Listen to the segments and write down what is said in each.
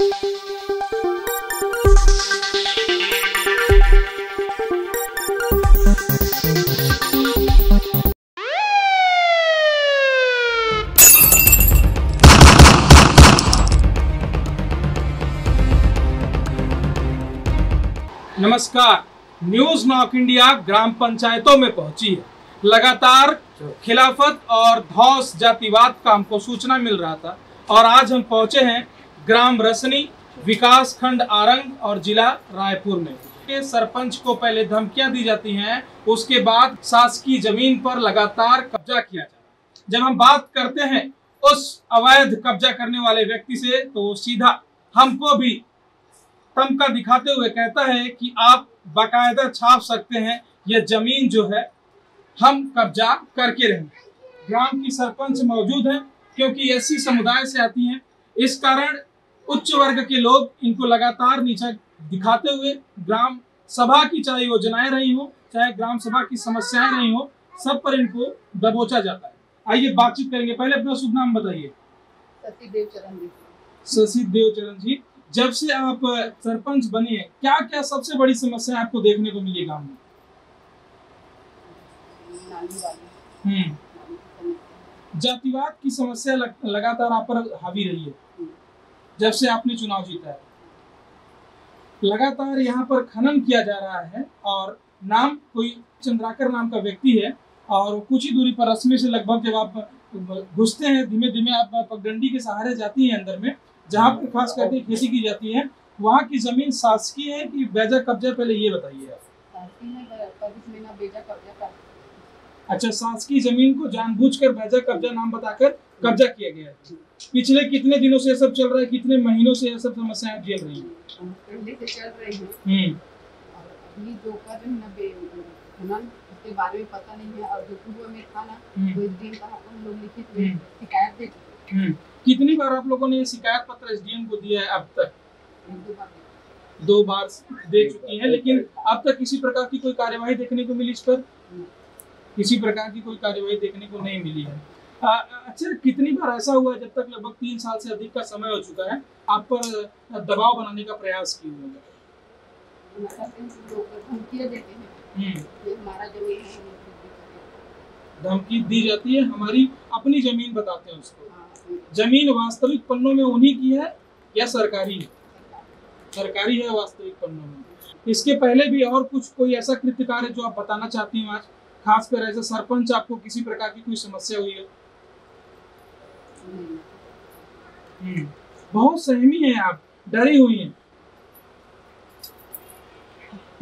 नमस्कार। News knock India ग्राम पंचायतों में पहुंची है। लगातार खिलाफत और धौस जातिवाद का हमको सूचना मिल रहा था और आज हम पहुंचे हैं ग्राम रसनी, विकास खंड आरंग और जिला रायपुर में। के सरपंच को पहले धमकियां दी जाती हैं, उसके बाद शासकीय जमीन पर लगातार कब्जा किया जाता है। जब हम बात करते हैं उस अवैध कब्जा करने वाले व्यक्ति से, तो सीधा हमको भी तमका दिखाते हुए कहता है कि आप बाकायदा छाप सकते हैं, यह जमीन जो है हम कब्जा करके रहेंगे। ग्राम की सरपंच मौजूद है क्योंकि एससी समुदाय से आती हैं, इस कारण उच्च वर्ग के लोग इनको लगातार नीचा दिखाते हुए ग्राम सभा की चाहे योजनाएं रही हो, चाहे ग्राम सभा की समस्याएं रही हो, सब पर इनको दबोचा जाता है। आइए बातचीत करेंगे। पहले अपना शुभ नाम बताइए। शशिदेव चरण जी, जब से आप सरपंच बने हैं, क्या क्या सबसे बड़ी समस्या आपको देखने को मिली गांव में? जातिवाद की समस्या लगातार आप पर हावी रही है जब से आपने चुनाव जीता है। लगातार यहाँ पर खनन किया जा रहा है और नाम कोई चंद्राकर नाम का व्यक्ति है और कुछ ही दूरी पर रस्मी से लगभग जब आप घुसते हैं, धीमे धीमे आप पगडंडी के सहारे जाती हैं अंदर में, जहाँ पर खास करके खेती की जाती है। वहाँ की जमीन शासकीय है कि बेजा कब्जा? पहले ये बताइए आप। अच्छा, शासकीय जमीन को जानबूझकर बेजा कब्जा नाम बताकर कब्जा किया गया है। पिछले कितने दिनों से यह सब चल रहा है? कितने महीनों से यह सब समस्याएं झेल रही हैं? पहले से चल रही है। अभी जो कर रहे हैं उसके बारे में पता नहीं है, और जो पूर्व में था ना, वो दिन का उन लोग लिखित में शिकायत देते। कितनी बार आप लोगों ने ये शिकायत पत्र एसडीएम को दिया है अब तक? 2 बार दे चुकी है, लेकिन अब तक किसी प्रकार की कोई कार्यवाही देखने को मिली इस पर? किसी प्रकार की कोई कार्यवाही देखने को नहीं मिली है। अच्छा, कितनी बार ऐसा हुआ जब तक लगभग 3 साल से अधिक का समय हो चुका है, आप पर दबाव बनाने का प्रयास किए हुए हैं? धमकी दी जाती है, हमारी अपनी जमीन बताते हैं उसको। जमीन वास्तविक पन्नों में उन्हीं की है या सरकारी है? सरकारी है वास्तविक पन्नों में। इसके पहले भी और कुछ कोई ऐसा कृत्य कार्य जो आप बताना चाहती हैं आज, खासकर ऐसे सरपंच आपको किसी प्रकार की कोई समस्या हुई है? बहुत सहमी है आप, डरी हुई हैं।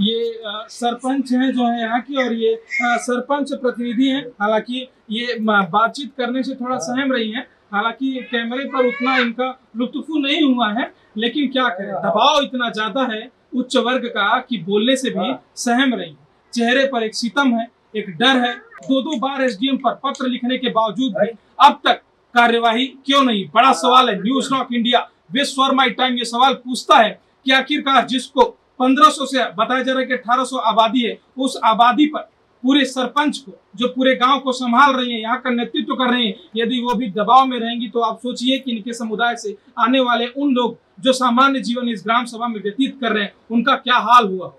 ये सरपंच हैं जो है यहाँ की, और ये सरपंच प्रतिनिधि हैं। हालांकि ये बातचीत करने से थोड़ा सहम रही हैं, हालांकि कैमरे पर उतना इनका लुत्फु नहीं हुआ है, लेकिन क्या करें, दबाव इतना ज्यादा है उच्च वर्ग का कि बोलने से भी सहम रही हैं। चेहरे पर एक सितम है, एक डर है। 2 बार एसडीएम पर पत्र लिखने के बावजूद भी अब तक कार्यवाही क्यों नहीं? बड़ा सवाल है। न्यूज नॉक इंडिया विश्व फॉर माई टाइम ये सवाल पूछता है कि आखिरकार जिसको 1500 से बताया जा रहा है कि 1800 आबादी है, उस आबादी पर पूरे सरपंच को, जो पूरे गांव को संभाल रही है, यहाँ का नेतृत्व कर रहे हैं, यदि वो भी दबाव में रहेंगी तो आप सोचिए कि इनके समुदाय से आने वाले उन लोग जो सामान्य जीवन इस ग्राम सभा में व्यतीत कर रहे हैं, उनका क्या हाल हुआ।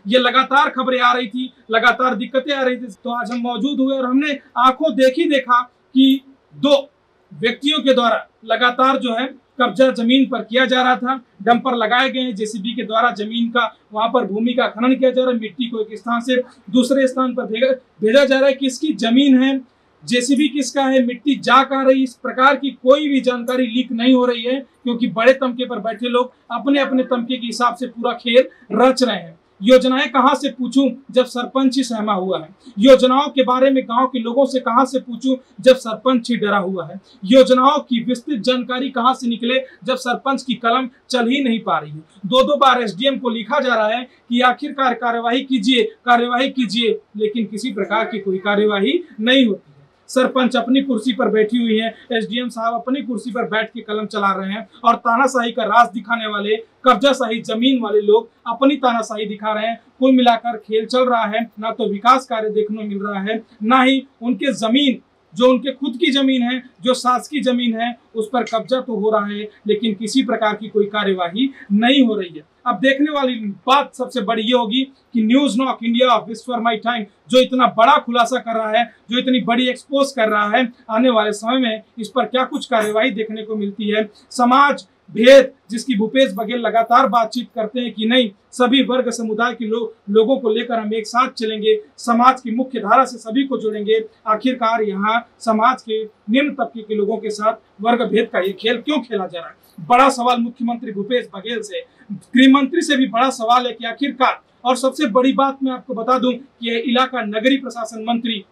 ये लगातार खबरें आ रही थी, लगातार दिक्कतें आ रही थी, तो आज हम मौजूद हुए और हमने आंखों देखा कि 2 व्यक्तियों के द्वारा लगातार जो है कब्जा जमीन पर किया जा रहा था। डंपर लगाए गए हैं, जेसीबी के द्वारा जमीन का, वहां पर भूमि का खनन किया जा रहा है। मिट्टी को एक स्थान से दूसरे स्थान पर भेजा जा रहा है। किसकी जमीन है, जेसीबी किसका है, मिट्टी जा कहाँ रही, इस प्रकार की कोई भी जानकारी लीक नहीं हो रही है, क्योंकि बड़े तमके पर बैठे लोग अपने अपने तमके के हिसाब से पूरा खेल रच रहे हैं। योजनाएं कहां से पूछूं जब सरपंच ही सहमा हुआ है? योजनाओं के बारे में गांव के लोगों से कहां से पूछूं जब सरपंच ही डरा हुआ है? योजनाओं की विस्तृत जानकारी कहां से निकले जब सरपंच की कलम चल ही नहीं पा रही है? 2 बार एसडीएम को लिखा जा रहा है कि आखिरकार कार्यवाही कीजिए, लेकिन किसी प्रकार की कोई कार्यवाही नहीं होती। सरपंच अपनी कुर्सी पर बैठी हुई है, एसडीएम साहब अपनी कुर्सी पर बैठ के कलम चला रहे हैं, और तानाशाही का राज दिखाने वाले, कब्जाशाही जमीन वाले लोग अपनी तानाशाही दिखा रहे हैं। कुल मिलाकर खेल चल रहा है, ना तो विकास कार्य देखने को मिल रहा है, ना ही उनके जमीन जो उनके खुद की जमीन है, जो शासकीय जमीन है, उस पर कब्जा तो हो रहा है, लेकिन किसी प्रकार की कोई कार्यवाही नहीं हो रही है। अब देखने वाली बात सबसे बड़ी ये होगी कि news knock India, Vishwakarma time जो इतना बड़ा खुलासा कर रहा है, जो इतनी बड़ी एक्सपोज कर रहा है, आने वाले समय में इस पर क्या कुछ कार्यवाही देखने को मिलती है। समाज भेद जिसकी भूपेश बघेल लगातार बातचीत करते हैं कि नहीं, सभी वर्ग समुदाय के लोगों को लेकर हम एक साथ चलेंगे, समाज की मुख्य धारा से सभी को जोड़ेंगे। आखिरकार यहाँ समाज के निम्न तबके के लोगों के साथ वर्ग भेद का ये खेल क्यों खेला जा रहा है? बड़ा सवाल मुख्यमंत्री भूपेश बघेल से, गृह मंत्री से भी बड़ा सवाल है कि आखिरकार। और सबसे बड़ी बात मैं आपको बता दूं कि यह इलाका नगरीय प्रशासन मंत्री,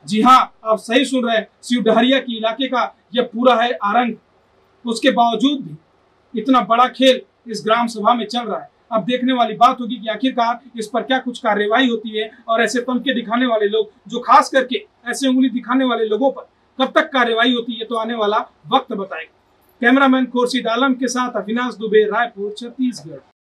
जी हाँ आप सही सुन रहे हैं, शिव डहरिया के इलाके का यह पूरा है आरंग। उसके बावजूद भी इतना बड़ा खेल इस ग्राम सभा में चल रहा है। अब देखने वाली बात होगी कि आखिरकार इस पर क्या कुछ कार्यवाही होती है, और ऐसे तमके दिखाने वाले लोग, जो खास करके ऐसे उंगली दिखाने वाले लोगों पर कब तक कार्यवाही होती है, तो आने वाला वक्त बताएगा। कैमरामैन खुर्शीद आलम के साथ अविनाश दुबे, रायपुर, छत्तीसगढ़।